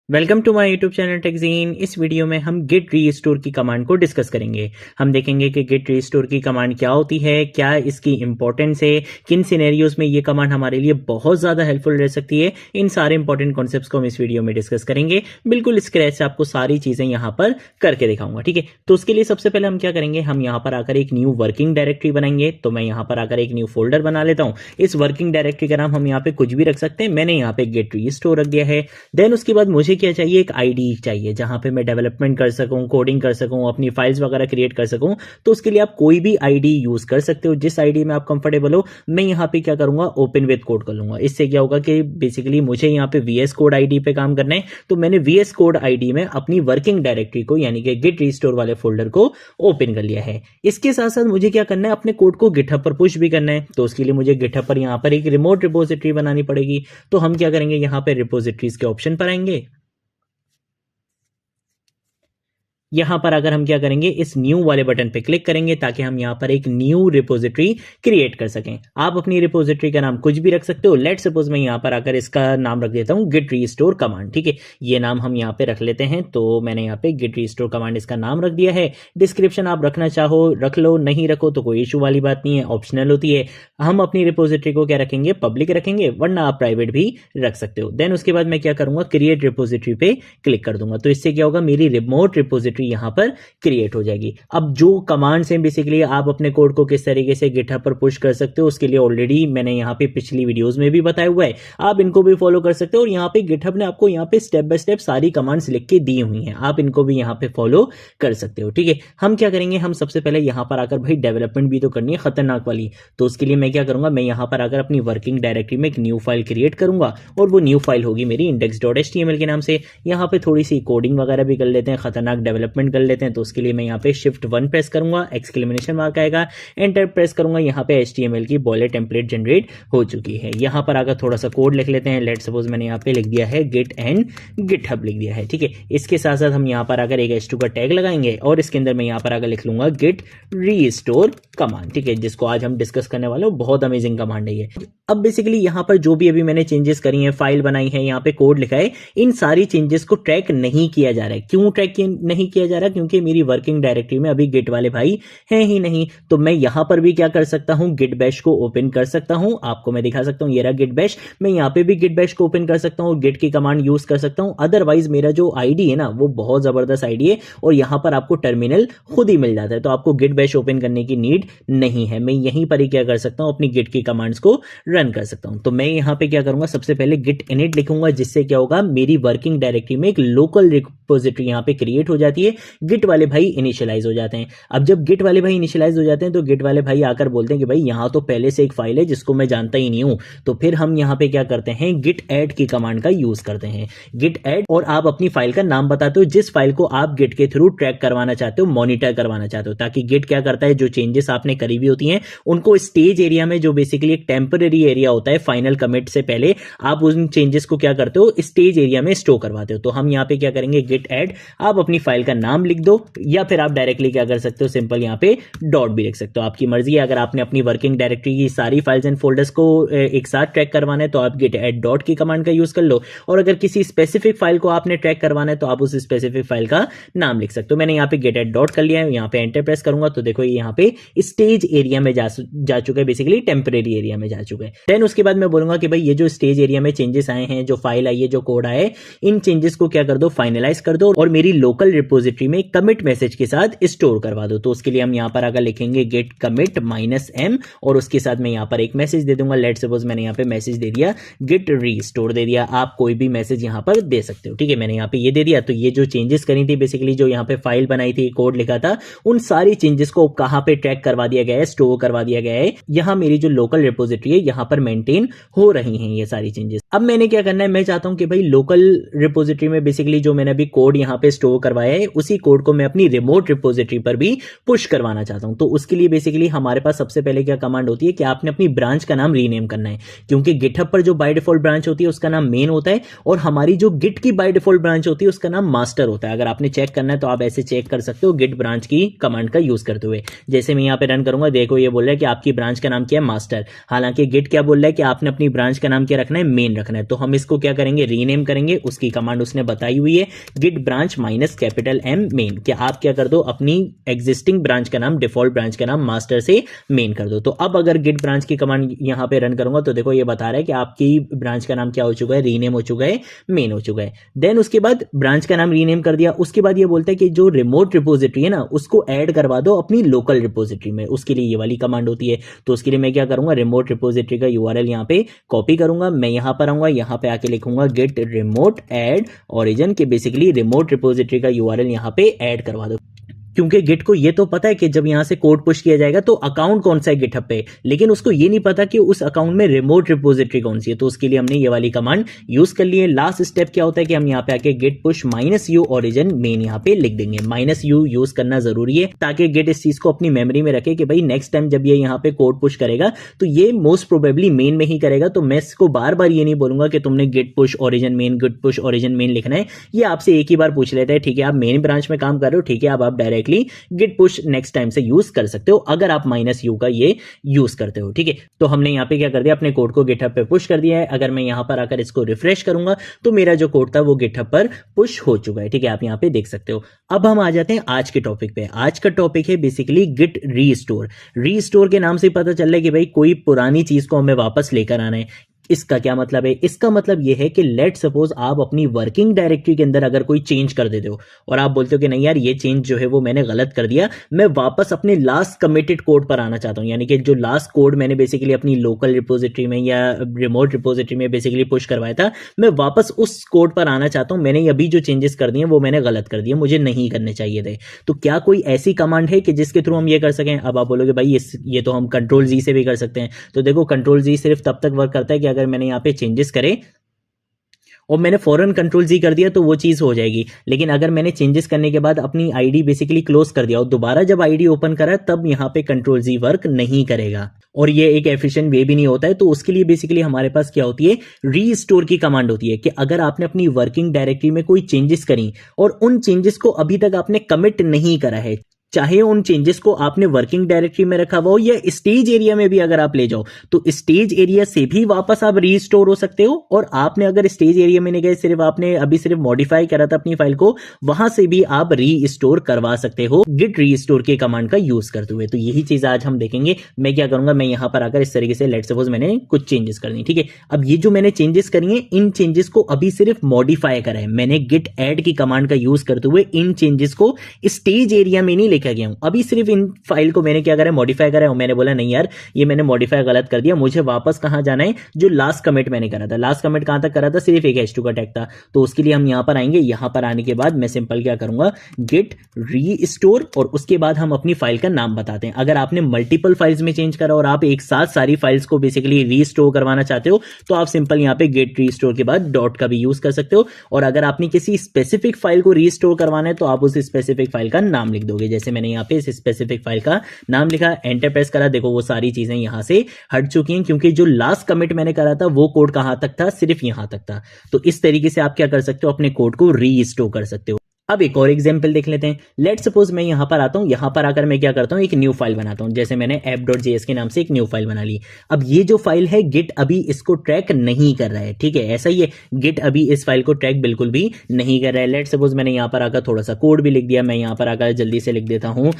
Welcome to my YouTube channel TechGene. इस video में हम गिट रीस्टोर की कमांड को डिस्कस करेंगे। हम देखेंगे कि गिट रीस्टोर की कमांड क्या होती है, क्या इसकी इंपॉर्टेंस है, किन सिनेरियोज में ये कमांड हमारे लिए बहुत ज़्यादा हेल्पफुल रह सकती है। इन सारे इंपॉर्टेंट कॉन्सेप्ट्स को हम इस वीडियो में डिस्कस करेंगे। बिल्कुल स्क्रैच से आपको सारी चीज़ें यहाँ पर करके दिखाऊंगा, ठीक है। तो उसके लिए सबसे पहले हम क्या करेंगे, हम यहाँ पर आकर एक न्यू वर्किंग डायरेक्टरी बनाएंगे। तो मैं यहाँ पर आकर एक न्यू फोल्डर बना लेता हूँ। इस वर्किंग डायरेक्टरी का नाम हम यहाँ पे कुछ भी रख सकते हैं। मैंने यहाँ पे गिट रीस्टोर रख दिया है। देन उसके बाद मुझे क्या चाहिए, एक आईडी चाहिए जहां पे मैं डेवलपमेंट कर सकूं, कोडिंग कर सकूं, अपनी फाइल्स वगैरह क्रिएट कर सकूं। तो उसके लिए आप कोई भी आईडी यूज कर सकते हो, जिस आईडी में आप कंफर्टेबल हो। मैं यहां पे क्या करूंगा, ओपन विद कोड कर लूंगा। इससे क्या होगा कि बेसिकली मुझे यहां पे वीएस कोड आईडी पे काम करना है। तो मैंने वीएस कोड आईडी में अपनी वर्किंग डायरेक्टरी को यानी कि गिट रीस्टोर वाले फोल्डर को ओपन कर लिया है। इसके साथ साथ मुझे क्या करना है, अपने कोड को गिटहब पर पुश भी करना है। तो उसके लिए मुझे गिटहब पर यहां पर एक रिमोट रिपोजिटरी बनानी पड़ेगी। तो हम क्या करेंगे, यहां पे रिपोजिटरीज के ऑप्शन पर आएंगे। यहां पर अगर हम क्या करेंगे, इस न्यू वाले बटन पे क्लिक करेंगे ताकि हम यहां पर एक न्यू रिपोजिटरी क्रिएट कर सकें। आप अपनी रिपोजिटरी का नाम कुछ भी रख सकते हो। लेट सपोज मैं यहां पर आकर इसका नाम रख देता हूं गिट रीस्टोर कमांड, ठीक है। ये नाम हम यहां पे रख लेते हैं। तो मैंने यहां पे गिट रीस्टोर कमांड इसका नाम रख दिया है। डिस्क्रिप्शन आप रखना चाहो रख लो, नहीं रखो तो कोई इशू वाली बात नहीं है, ऑप्शनल होती है। हम अपनी रिपोजिटरी को क्या रखेंगे, पब्लिक रखेंगे, वरना आप प्राइवेट भी रख सकते हो। देन उसके बाद मैं क्या करूंगा, क्रिएट रिपोजिटरी पे क्लिक कर दूंगा। तो इससे क्या होगा, मेरी रिमोट रिपोजिटरी यहां पर क्रिएट हो जाएगी। अब जो कमांड्स हैं बेसिकली आप अपने कोड को किस तरीके से गिटहब पर पुश कर सकते हो, उसके लिए ऑलरेडी मैंने यहां पे पिछली वीडियोस में भी बताया हुआ है। आप इनको भी फॉलो कर सकते हो। और यहां पे गिटहब ने आपको यहां पे स्टेप बाय स्टेप सारी कमांड्स लिख के दी हुई हैं, आप इनको भी यहां पे फॉलो कर सकते हो, ठीक है। हम क्या करेंगे, हम सबसे पहले यहां पर आकर भाई डेवलपमेंट भी तो करनी है खतरनाक वाली। तो उसके लिए मैं क्या करूंगा, मैं यहां पर आकर अपनी वर्किंग डायरेक्टरी में एक न्यू फाइल क्रिएट करूंगा। और वो न्यू फाइल होगी मेरी index.html के नाम से। यहां पे थोड़ी सी कोडिंग वगैरह भी कर लेते हैं, खतरनाक डेवलपमेंट कर लेते हैं। तो उसके लिए मैं यहाँ पे Shift 1 प्रेस करूंगा, एक्सक्लेमेशन मार्क आएगा, एंटर प्रेस करूंगा। यहाँ पे HTML की बॉयलर टेम्पलेट जनरेट हो चुकी है। यहाँ पर आकर थोड़ा सा कोड लिख लेते हैं। लेट सपोज मैंने यहाँ पे लिख दिया है गिट एंड गिटहब लिख दिया है, ठीक है। इसके साथ साथ हम यहाँ पर आकर एक h2 का टैग लगाएंगे और इसके अंदर मैं यहाँ पर आकर लिख लूंगा गिट रीस्टोर कमांड, ठीक है, जिसको आज हम डिस्कस करने वाले हैं। बहुत अमेजिंग कमांड है ये। अब बेसिकली यहाँ पर जो भी अभी मैंने चेंजेस करी हैं, फाइल बनाई है, यहाँ पे कोड लिखा है, इन सारी चेंजेस को ट्रैक नहीं किया जा रहा है। क्यों ट्रैक नहीं किया जा रहा, क्योंकि मेरी वर्किंग डायरेक्टरी में अभी गिट वाले भाई हैं ही नहीं। तो मैं यहां पर भी क्या कर सकता हूं, गिट बैश को ओपन कर सकता हूं। आपको मैं दिखा सकता हूं, ये रहा गिट बैश। मैं यहां पे भी गिट बैश को ओपन कर सकता हूं, गिट की कमांड यूज कर सकता हूं। अदरवाइज मेरा जो आईडी है ना, वो बहुत जबरदस्त आईडी है और यहां पर आपको टर्मिनल खुद ही मिल जाता है। तो आपको गिट बैश ओपन करने की नीड नहीं है। मैं यहीं पर ही क्या कर सकता हूं, अपनी गिट की कमांड्स को रन कर सकता हूं। तो मैं यहां पे क्या करूंगा, सबसे पहले गिट इनिट लिखूंगा, जिससे क्या होगा, मेरी वर्किंग डायरेक्टरी में एक लोकल रिपोजिटरी यहां पे क्रिएट हो जाती है। गिट वाले भाई इनिशियलाइज हो जाते हैं। अब जब गिट वाले भाई इनिशियलाइज हो जाते हैं तो गिट वाले भाई आकर बोलते हैं कि भाई यहां तो पहले से एक फाइल है जिसको मैं जानता ही नहीं हूं। तो फिर हम यहां पे क्या करते हैं, गिट ऐड की कमांड का यूज करते हैं। गिट ऐड, और आप अपनी फाइल का नाम बताते हो, जिस फाइल को आप गिट के थ्रू ट्रैक करवाना चाहते हो, मॉनिटर करवाना चाहते हो, ताकि गिट क्या करता है, जो चेंजेस आपने करी हुई होती हैं उनको स्टेज एरिया में, जो बेसिकली एक टेम्पररी एरिया होता है फाइनल कमिट से पहले, आप उन चेंजेस को क्या करते हो, स्टेज एरिया में स्टोर करवाते हो। तो हम यहां पे क्या करेंगे, गिट ऐड, आप अपनी फाइल का नाम लिख दो, या फिर आप डायरेक्टली क्या कर सकते हो, सिंपल यहां पे डॉट भी लिख सकते हो, आपकी मर्जी है। अगर आपने अपनी वर्किंग डायरेक्टरी की सारी फाइल्स एंड फोल्डर्स को एक साथ ट्रैक करवाना है तो आप गिट ऐड डॉट की कमांड का यूज कर लो। और अगर किसी स्पेसिफिक फाइल को आपने ट्रैक करवाना है तो आप उस स्पेसिफिक फाइल का नाम लिख सकते हो। मैंने यहाँ पे गिट ऐड डॉट कर लिया है, यहाँ पे एंटर प्रेस करूंगा तो देखो ये यहाँ पे स्टेज एरिया में जा चुका है, बेसिकली टेम्परेरी एरिया में जा चुका है। देन उसके बाद मैं बोलूंगा कि भाई ये जो स्टेज एरिया में चेंजेस आए हैं, जो फाइल आई है, जो कोड आए, इन चेंजेस को क्या कर दो, फाइनलाइज कर दो और मेरी लोकल रिपोजिटरी में कमिट मैसेज के साथ स्टोर करवा दो। तो उसके लिए हम यहाँ पर अगर लिखेंगे गेट कमिट -m और उसके साथ मैं यहाँ पर एक मैसेज दे दूंगा। लेट सपोज मैंने यहाँ पे मैसेज दे दिया गिट रीस्टोर दे दिया। आप कोई भी मैसेज यहाँ पर दे सकते हो, ठीक है। मैंने यहाँ पे ये दे दिया। तो ये जो चेंजेस करी थी, बेसिकली जो यहाँ पे फाइल बनाई थी, कोड लिखा था, उन सारी चेंजेस को कहाँ पे ट्रैक करवा दिया गया है, स्टोर करवा दिया गया है। यहाँ मेरी जो लोकल रिपोजिटरी है यहाँ पर मेंटेन हो रही हैं ये सारी चेंजेस। अब मैंने क्या करना है, मैं चाहता हूँ कि भाई लोकल रिपोजिटरी में बेसिकली जो मैंने अभी कोड यहाँ पे स्टोर करवाया है उसी कोड को मैं अपनी रिमोट रिपोजिटरी पर भी पुश करवाना चाहता हूं। तो उसके लिए बेसिकली हमारे पास सबसे पहले क्या कमांड होती है कि आपने अपनी ब्रांच का नाम रीनेम करना है, क्योंकि गिटहब पर जो बाय डिफॉल्ट ब्रांच होती है उसका नाम मेन होता है और हमारी जो गिट की बाय डिफॉल्ट ब्रांच होती है उसका नाम मास्टर होता है। अगर आपने चेक करना है तो आप ऐसे चेक कर सकते हो गिट ब्रांच की कमांड का यूज करते हुए। जैसे मैं यहाँ पे रन करूंगा, देखो ये बोल रहा है कि आपकी ब्रांच का नाम क्या है, मास्टर। हालांकि गिट क्या बोल रहा है कि आपने अपनी ब्रांच का नाम क्या रखना है, मेन रखना है। तो हम इसको क्या करेंगे, रीनेम करेंगे। उसकी कमांड उसने बताई हुई है, git branch minus capital M main. कि आप क्या कर दो, अपनी एग्जिस्टिंग ब्रांच का नाम, डिफॉल्ट ब्रांच का नाम मास्टर से मेन कर दो। तो अब अगर गिट ब्रांच की कमांड यहां पे रन करूंगा तो देखो ये बता रहा है कि आपकी ब्रांच का नाम क्या हो चुका है, रीनेम हो चुका है, मेन हो चुका है। देन उसके बाद ब्रांच का नाम रीनेम कर दिया, उसके बाद ये बोलता है कि जो रिमोट रिपोजिटरी है ना उसको ऐड करवा दो अपनी लोकल रिपोजिटरी में। उसके लिए ये वाली कमांड होती है। तो उसके लिए मैं क्या करूंगा, रिमोट रिपोजिटरी का यूआरएल यहां पे कॉपी करूंगा, मैं यहां पर आऊंगा, यहां पे आके लिखूंगा गेट रिमोट ऐड ओरिजिन, के बेसिकली रिमोट रिपोजिटरी का यूआरएल यहां पे ऐड करवा दो। क्योंकि गिट को ये तो पता है कि जब यहां से कोड पुश किया जाएगा तो अकाउंट कौन सा है गिटहब पे, लेकिन उसको ये नहीं पता कि उस अकाउंट में रिमोट रिपोजिटरी कौन सी है। तो उसके लिए हमने ये वाली कमांड यूज कर ली है। लास्ट स्टेप क्या होता है कि हम यहाँ पे आके git push -u origin main यहाँ पे लिख देंगे। -u यूज करना जरूरी है ताकि गिट इस चीज को अपनी मेमोरी में रखे कि भाई नेक्स्ट टाइम जब ये यहाँ पे कोड पुश करेगा तो ये मोस्ट प्रोबेबली मेन में ही करेगा। तो मैं इसको बार बार ये नहीं बोलूंगा कि तुमने git push origin main, git push origin main लिखना है। ये आपसे एक ही बार पूछ लेता है, ठीक है आप मेन ब्रांच में काम कर रहे हो, ठीक है अब आप directly git push next time से यूज कर सकते हो अगर आप -u का ये यूज करते हो। ठीक है, तो हमने यहां पे क्या कर दिया, अपने कोड को गिटहब पे पुश कर दिया है। अगर मैं यहां पर आकर इसको रिफ्रेश करूंगा तो मेरा जो कोड था वो गिटहब पर पुश हो चुका है। ठीक है, आप यहां पे देख सकते हो। अब हम आ जाते हैं आज के टॉपिक पे। आज का टॉपिक है बेसिकली गिट रीस्टोर। रीस्टोर के नाम से पता चल रहा है कि भाई कोई पुरानी चीज को हमें वापस लेकर आना है। इसका क्या मतलब है, इसका मतलब यह है कि लेट सपोज आप अपनी वर्किंग डायरेक्टरी के अंदर अगर कोई चेंज कर देते हो और आप बोलते हो कि नहीं यार ये चेंज जो है वो मैंने गलत कर दिया, मैं वापस अपने लास्ट कमिटेड कोड पर आना चाहता हूं। यानी कि जो लास्ट कोड मैंने बेसिकली अपनी लोकल रिपोजिटरी में या रिमोट रिपोजिटरी में बेसिकली पुश करवाया था, मैं वापस उस कोड पर आना चाहता हूं। मैंने अभी जो चेंजेस कर दिए वो मैंने गलत कर दिए, मुझे नहीं करने चाहिए थे। तो क्या कोई ऐसी कमांड है कि जिसके थ्रू हम ये कर सकें? अब आप बोलोगे भाई ये तो हम कंट्रोल जी से भी कर सकते हैं। तो देखो कंट्रोल जी सिर्फ तब तक वर्क करता है कि अगर मैंने यहाँ पे चेंजेस करे और मैंने फॉरन कंट्रोल जी कर दिया तो वो चीज हो जाएगी। लेकिन अगर मैंने चेंजेस करने के बाद अपनी आईडी बेसिकली क्लोज कर दिया और दोबारा जब आईडी ओपन करा तब यहां पे कंट्रोल जी वर्क नहीं करेगा और ये एक एफिशिएंट वे भी नहीं होता है। तो उसके लिए बेसिकली हमारे पास क्या होती है, रीस्टोर की कमांड होती है कि अगर आपने अपनी वर्किंग डायरेक्टरी में कोई चेंजेस करी और उन चेंजेस को अभी तक आपने कमिट नहीं करा है, चाहे उन चेंजेस को आपने वर्किंग डायरेक्टरी में रखा हुआ हो या स्टेज एरिया में भी अगर आप ले जाओ, तो स्टेज एरिया से भी वापस आप रीस्टोर हो सकते हो। और आपने अगर स्टेज एरिया में नहीं गए, सिर्फ आपने अभी सिर्फ मॉडिफाई करा था अपनी फाइल को, वहां से भी आप रीस्टोर करवा सकते हो गिट रीस्टोर के कमांड का यूज करते हुए। तो यही चीज आज हम देखेंगे। मैं क्या करूंगा, मैं यहां पर आकर इस तरीके से लेट सपोज मैंने कुछ चेंजेस करनी, ठीक है। अब ये जो मैंने चेंजेस करी है, इन चेंजेस को अभी सिर्फ मॉडिफाई करा है मैंने गिट ऐड की कमांड का यूज करते हुए। इन चेंजेस को स्टेज एरिया में नहीं लेकर गया हूं, अभी सिर्फ इन फाइल को मैंने क्या करा है, मॉडिफाई करा है। मैंने बोला नहीं यार ये मैंने मॉडिफाई गलत कर दिया, मुझे वापस कहां जाना है, जो लास्ट कमिट मैंने करा था। लास्ट कमिट कहां तक करा था, सिर्फ एक h2 का टैग था। तो उसके लिए हम यहां पर आएंगे, यहां पर आने के बाद मैं सिंपल क्या करूंगा, गिट रीस्टोर, और उसके बाद हम अपनी फाइल का नाम बताते हैं। अगर आपने मल्टीपल फाइल्स में चेंज करा और आप एक साथ सारी फाइल्स को बेसिकली रीस्टोर करवाना चाहते हो तो आप सिंपल यहां पे गेट रीस्टोर के बाद डॉट का भी यूज कर सकते हो। और अगर आपने किसी स्पेसिफिक फाइल को रीस्टोर करवाना है तो आप उस स्पेसिफिक फाइल का नाम लिख दोगे। जैसे मैंने यहां पे इस स्पेसिफिक फाइल का नाम लिखा, एंटर प्रेस करा, देखो वो सारी चीजें यहां से हट चुकी हैं क्योंकि जो लास्ट कमिट मैंने करा था वो कोड कहां तक था, सिर्फ यहां तक था। तो इस तरीके से आप क्या कर सकते हो, अपने कोड को रीस्टोर कर सकते हो। अब एक और एग्जांपल देख लेते हैं। लेट सपोज मैं यहां पर आता हूं, यहां पर आकर मैं क्या करता हूं, एक न्यू फाइल बनाता हूं। जैसे मैंने app.js के नाम से एक न्यू फाइल बना ली। अब ये जो फाइल है गिट अभी इसको ट्रैक नहीं कर रहा है, ठीक है, ऐसा ही है, गिट अभी इस फाइल को ट्रैक बिल्कुल भी नहीं कर रहा है। लेट सपोज मैंने यहां पर आकर थोड़ा सा कोड भी लिख दिया। मैं यहां पर आकर जल्दी से लिख देता हूं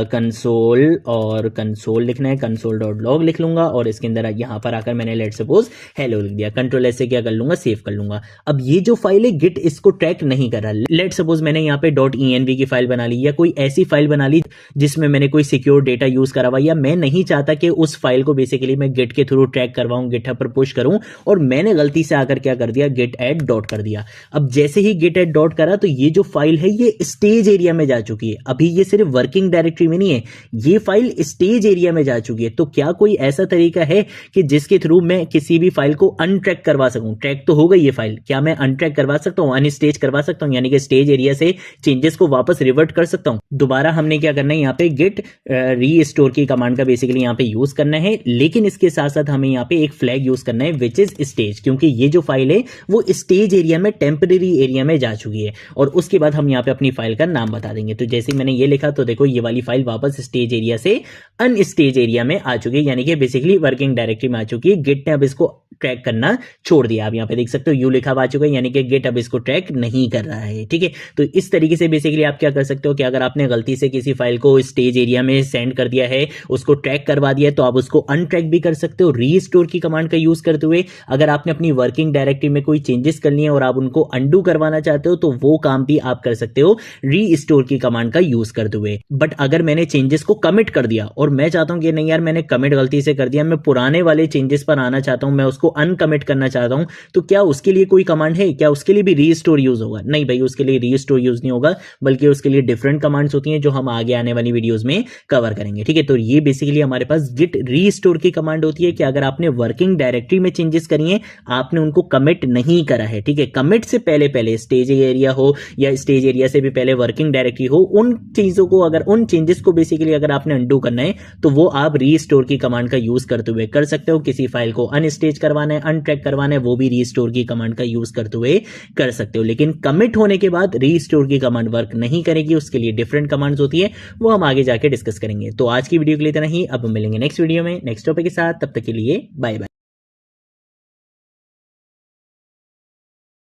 कंसोल, और कंसोल लिखना है, console.log लिख लूंगा और इसके अंदर यहां पर आकर मैंने लेट सपोज हेलो लिख दिया। कंट्रोल एस से क्या कर लूंगा, सेव कर लूंगा। अब ये जो फाइल है गिट इसको ट्रैक नहीं कर रहा। लेट सपोज मैंने यहां पे .env की फाइल बना ली या कोई ऐसी फाइल बना ली जिसमें मैंने कोई सिक्योर डेटा यूज करा हुआ, या मैं नहीं चाहता कि उस फाइल को बेसिकली मैं गिट के थ्रू ट्रैक करवाऊं, गिटहब पर पुश करूं, और मैंने गलती से आकर क्या कर दिया, गिट ऐड डॉट कर दिया। अब जैसे ही गिट ऐड डॉट करा तो ये जो फाइल है ये स्टेज एरिया में जा चुकी है। अभी ये सिर्फ वर्किंग डायरेक्टरी में नहीं है, ये फाइल स्टेज एरिया में जा चुकी है। तो क्या कोई ऐसा तरीका है कि जिसके थ्रू मैं किसी भी फाइल को अनट्रैक करवा सकूं? ट्रैक तो हो गई ये फाइल, क्या मैं अनट्रैक करवा सकता हूं, अनस्टेज करवा सकता हूं, यानी कि स्टेज एरिया एरिया से चेंजेस को वापस रिवर्ट कर सकता हूं। दोबारा हमने क्या करना है, यहाँ पे गेट रीस्टोर की कमांड का बेसिकली यहाँ पे यूज करना है, लेकिन इसके साथ साथ हमें यहाँ पे एक फ्लैग यूज करना है विच इज स्टेज, क्योंकि ये जो फाइल है वो स्टेज एरिया में, टेम्परेरी एरिया में जा चुकी है। और उसके बाद हम यहाँ पे अपनी फाइल का नाम बता देंगे। तो जैसे मैंने ये लिखा तो देखो ये वाली फाइल वापस स्टेज एरिया से अनस्टेज एरिया में आ चुकी है, यानी कि बेसिकली वर्किंग डायरेक्टरी में आ चुकी है। गिट ने अब इसको ट्रैक करना छोड़ दिया। आप यहाँ पे देख सकते हो यू लिखा हुआ आ चुका है, यानी कि गिट अब इसको ट्रैक नहीं कर रहा है। ठीक है, तो इस तरीके से बेसिकली आप क्या कर सकते हो कि अगर आपने गलती से किसी फाइल को स्टेज एरिया में सेंड कर दिया है, उसको ट्रैक करवा दिया है, तो आप उसको अनट्रैक भी कर सकते हो रीस्टोर की कमांड का यूज करते हुए। अगर आपने अपनी वर्किंग डायरेक्टरी में कोई चेंजेस कर लिए और आप उनको अंडू करवाना चाहते हो, तो वो काम भी आप कर सकते हो रीस्टोर की कमांड का यूज करते हुए। बट अगर मैंने चेंजेस को कमिट कर दिया और मैं चाहता हूं कि नहीं यार मैंने कमिट गलती से कर दिया, मैं पुराने वाले चेंजेस पर आना चाहता हूं, मैं उसको अनकमिट करना चाहता हूं, तो क्या उसके लिए कोई कमांड है? क्या उसके लिए भी रीस्टोर यूज होगा? नहीं भाई, उसके लिए रीस्टोर यूज नहीं होगा, बल्कि उसके लिए डिफरेंट कमांड्स होती हैं जो हम आगे आने वाली वीडियोस में कवर करेंगे। ठीक है, तो ये बेसिकली हमारे पास गिट रीस्टोर की कमांड होती है कि अगर आपने वर्किंग डायरेक्टरी में चेंजेस करी हैं, आपने उनको कमिट नहीं करा है, ठीक है, कमिट से पहले पहले स्टेज एरिया हो या स्टेज एरिया से भी पहले वर्किंग डायरेक्टरी हो, उन चीजों को, अगर उन चेंजेस को बेसिकली अगर आपने अंडू करना है, तो वो आप रीस्टोर की कमांड का यूज करते हुए कर सकते हो। किसी फाइल को अनस्टेज करवाना है, अनट्रैक करवाना है, वो भी रीस्टोर की कमांड का यूज करते हुए कर सकते हो। लेकिन कमिट होने के बाद रीस्टोर की कमांड वर्क नहीं करेगी, उसके लिए डिफरेंट कमांड्स होती है, वो हम आगे जाके डिस्कस करेंगे। तो आज की वीडियो के लिए इतना ही, अब मिलेंगे नेक्स्ट वीडियो में नेक्स्ट टॉपिक के साथ। तब तक के लिए बाय बाय।